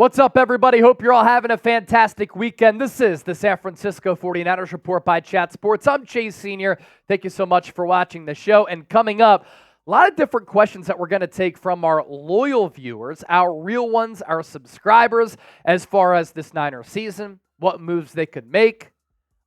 What's up, everybody? Hope you're all having a fantastic weekend. This is the San Francisco 49ers Report by Chat Sports. I'm Chase Sr. Thank you so much for watching the show. And coming up, a lot of different questions that we're going to take from our loyal viewers, our real ones, our subscribers, as far as this Niners season, what moves they could make,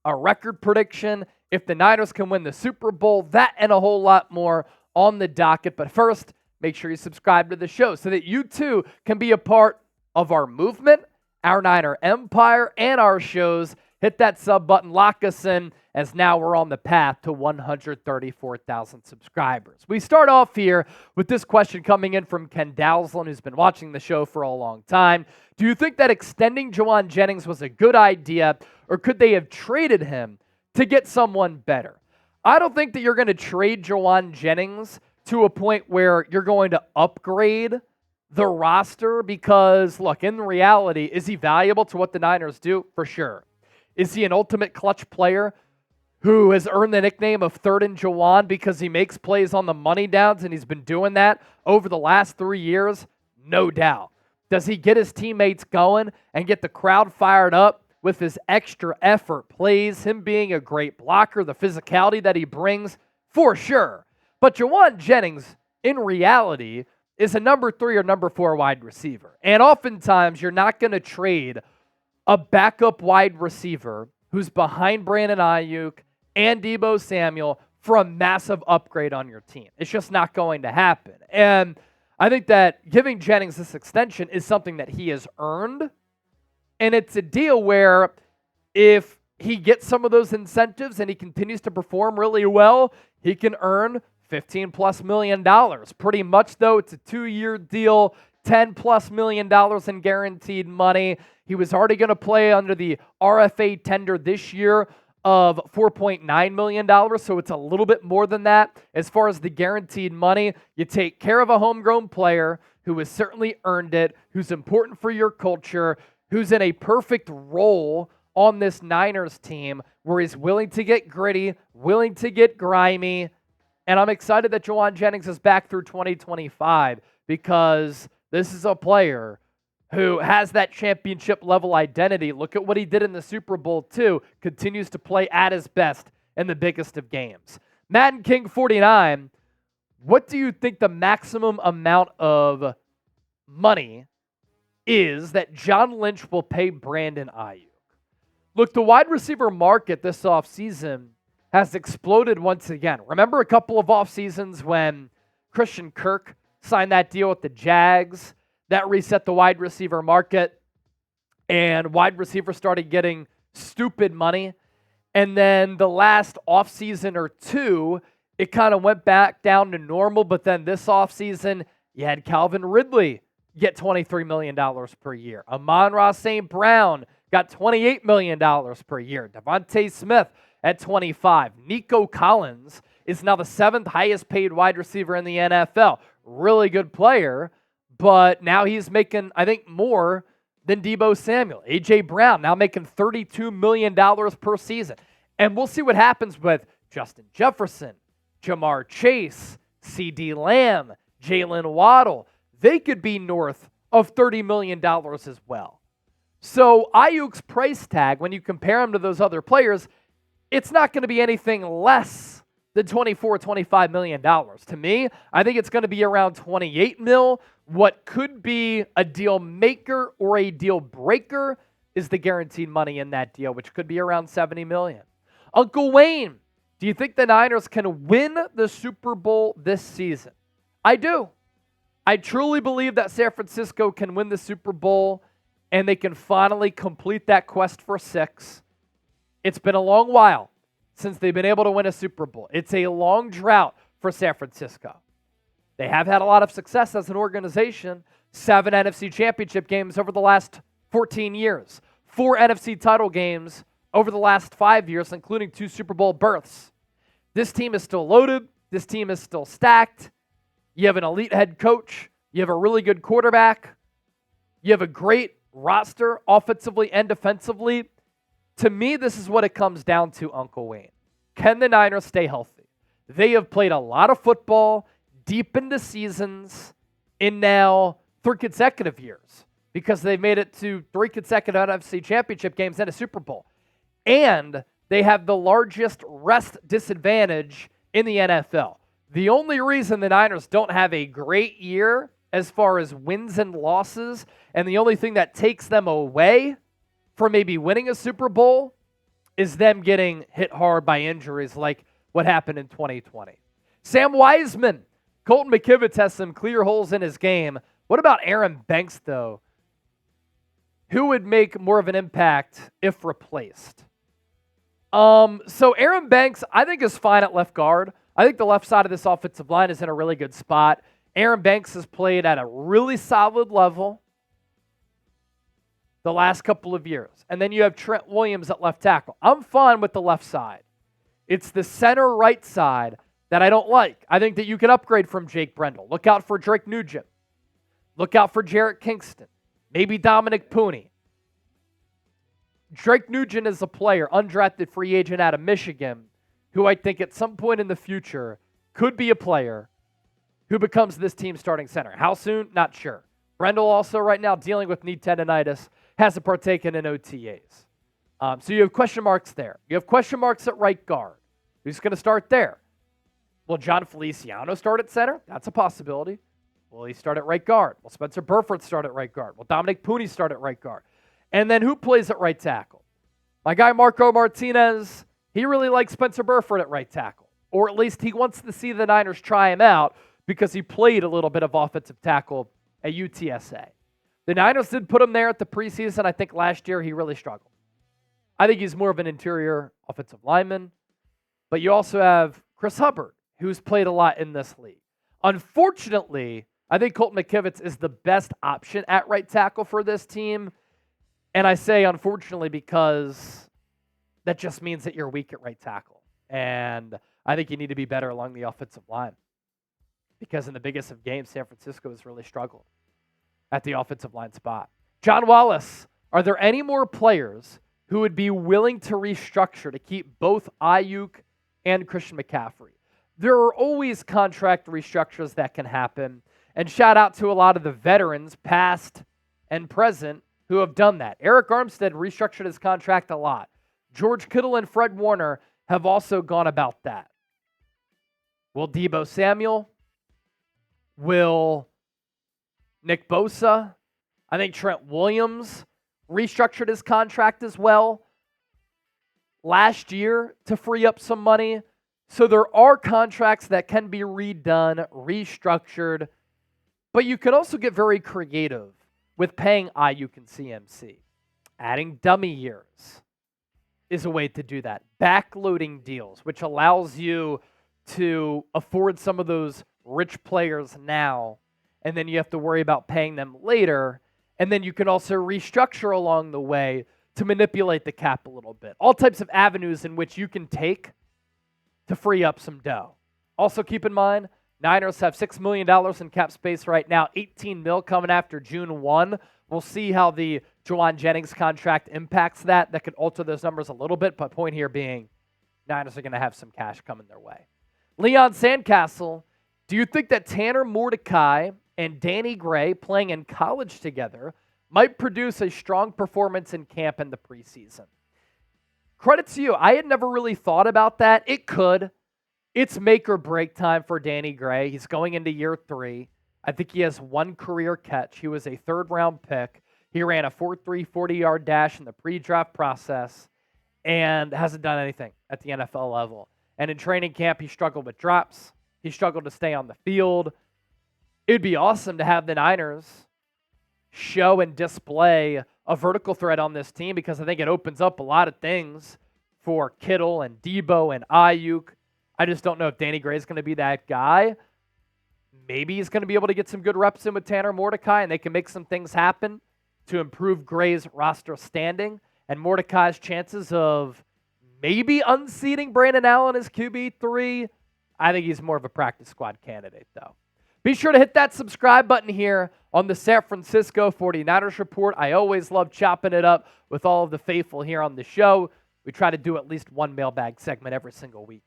a record prediction, if the Niners can win the Super Bowl, that and a whole lot more on the docket. But first, make sure you subscribe to the show so that you too can be a part of our movement, our Niner empire, and our shows. Hit that sub button, lock us in, as now we're on the path to 134,000 subscribers. We start off here with this question coming in from Ken Dowslin, who's been watching the show for a long time. Do you think that extending Jauan Jennings was a good idea, or could they have traded him to get someone better? I don't think that you're going to trade Jauan Jennings to a point where you're going to upgrade the roster because, look, in reality, is he valuable to what the Niners do? For sure. Is he an ultimate clutch player who has earned the nickname of Third and Jauan because he makes plays on the money downs, and he's been doing that over the last 3 years? No doubt. Does he get his teammates going and get the crowd fired up with his extra effort plays, him being a great blocker, the physicality that he brings? For sure. But Jauan Jennings, in reality, is a number 3 or number 4 wide receiver. And oftentimes, you're not going to trade a backup wide receiver who's behind Brandon Aiyuk and Deebo Samuel for a massive upgrade on your team. It's just not going to happen. And I think that giving Jennings this extension is something that he has earned. And it's a deal where if he gets some of those incentives and he continues to perform really well, he can earn $15+ million. Pretty much, though, it's a 2-year deal, $10+ million in guaranteed money. He was already going to play under the RFA tender this year of $4.9 million, so it's a little bit more than that. As far as the guaranteed money, you take care of a homegrown player who has certainly earned it, who's important for your culture, who's in a perfect role on this Niners team where he's willing to get gritty, willing to get grimy. And I'm excited that Jauan Jennings is back through 2025 because this is a player who has that championship level identity. Look at what he did in the Super Bowl too. Continues to play at his best in the biggest of games. Madden King 49, what do you think the maximum amount of money is that John Lynch will pay Brandon Aiyuk? Look, the wide receiver market this offseason has exploded once again. Remember a couple of off seasons when Christian Kirk signed that deal with the Jags? That reset the wide receiver market, and wide receivers started getting stupid money. And then the last offseason or two, it kind of went back down to normal. But then this offseason, you had Calvin Ridley get $23 million per year. Amon-Ra St. Brown got $28 million per year. Devontae Smith at 25. Nico Collins is now the 7th highest paid wide receiver in the NFL. Really good player, but now he's making, I think, more than Deebo Samuel. A.J. Brown now making $32 million per season. And we'll see what happens with Justin Jefferson, Jamar Chase, C.D. Lamb, Jalen Waddle. They could be north of $30 million as well. So Aiyuk's price tag, when you compare him to those other players, it's not going to be anything less than $24-25 million. To me, I think it's going to be around $28 million. What could be a deal maker or a deal breaker is the guaranteed money in that deal, which could be around $70 million. Uncle Wayne, do you think the Niners can win the Super Bowl this season? I do. I truly believe that San Francisco can win the Super Bowl and they can finally complete that quest for 6. It's been a long while since they've been able to win a Super Bowl. It's a long drought for San Francisco. They have had a lot of success as an organization. 7 NFC championship games over the last 14 years. 4 NFC title games over the last 5 years, including 2 Super Bowl berths. This team is still loaded. This team is still stacked. You have an elite head coach. You have a really good quarterback. You have a great roster offensively and defensively. To me, this is what it comes down to, Uncle Wayne. Can the Niners stay healthy? They have played a lot of football deep into seasons in now 3 consecutive years. because they made it to 3 consecutive NFC Championship games and a Super Bowl. And they have the largest rest disadvantage in the NFL. The only reason the Niners don't have a great year as far as wins and losses, and the only thing that takes them away from maybe winning a Super Bowl, is them getting hit hard by injuries like what happened in 2020. Sam Wiseman, Colton McKivitz has some clear holes in his game. What about Aaron Banks, though? Who would make more of an impact if replaced? So Aaron Banks, I think, is fine at left guard. I think the left side of this offensive line is in a really good spot. Aaron Banks has played at a really solid level the last couple of years. And then you have Trent Williams at left tackle. I'm fine with the left side. It's the center right side that I don't like. I think that you can upgrade from Jake Brendel. Look out for Drake Nugent. Look out for Jarrett Kingston. Maybe Dominic Pooney. Drake Nugent is a player, undrafted free agent out of Michigan, who I think at some point in the future could be a player who becomes this team's starting center. How soon? Not sure. Brendel also right now dealing with knee tendonitis, hasn't partaken in OTAs. So you have question marks there. You have question marks at right guard. Who's going to start there? Will John Feliciano start at center? That's a possibility. Will he start at right guard? Will Spencer Burford start at right guard? Will Dominic Pooney start at right guard? And then who plays at right tackle? My guy Marco Martinez, he really likes Spencer Burford at right tackle. Or at least he wants to see the Niners try him out because he played a little bit of offensive tackle at UTSA. The Niners did put him there at the preseason. I think last year he really struggled. I think he's more of an interior offensive lineman. But you also have Chris Hubbard, who's played a lot in this league. Unfortunately, I think Colton McKivitz is the best option at right tackle for this team. And I say unfortunately because that just means that you're weak at right tackle. And I think you need to be better along the offensive line. Because in the biggest of games, San Francisco has really struggled at the offensive line spot. John Wallace, are there any more players who would be willing to restructure to keep both Aiyuk and Christian McCaffrey? There are always contract restructures that can happen. And shout out to a lot of the veterans, past and present, who have done that. Eric Armstead restructured his contract a lot. George Kittle and Fred Warner have also gone about that. Will Deebo Samuel? Will Nick Bosa? I think Trent Williams restructured his contract as well last year to free up some money. So there are contracts that can be redone, restructured, but you can also get very creative with paying Aiyuk and CMC. Adding dummy years is a way to do that. Backloading deals, which allows you to afford some of those rich players now, and then you have to worry about paying them later, and then you can also restructure along the way to manipulate the cap a little bit. All types of avenues in which you can take to free up some dough. Also keep in mind, Niners have $6 million in cap space right now, $18 million coming after June 1. We'll see how the Jauan Jennings contract impacts that. That could alter those numbers a little bit, but point here being, Niners are going to have some cash coming their way. Leon Sandcastle, do you think that Tanner Mordecai and Danny Gray playing in college together might produce a strong performance in camp in the preseason? Credit to you. I had never really thought about that. It could. It's make or break time for Danny Gray. He's going into year 3. I think he has one career catch. He was a third-round pick. He ran a 4.3 40-yard dash in the pre-draft process and hasn't done anything at the NFL level. And in training camp, he struggled with drops. He struggled to stay on the field. It'd be awesome to have the Niners show and display a vertical threat on this team because I think it opens up a lot of things for Kittle and Deebo and Aiyuk. I just don't know if Danny Gray is going to be that guy. Maybe he's going to be able to get some good reps in with Tanner Mordecai, and they can make some things happen to improve Gray's roster standing and Mordecai's chances of maybe unseating Brandon Allen as QB3. I think he's more of a practice squad candidate, though. Be sure to hit that subscribe button here on the San Francisco 49ers Report. I always love chopping it up with all of the faithful here on the show. We try to do at least one mailbag segment every single week.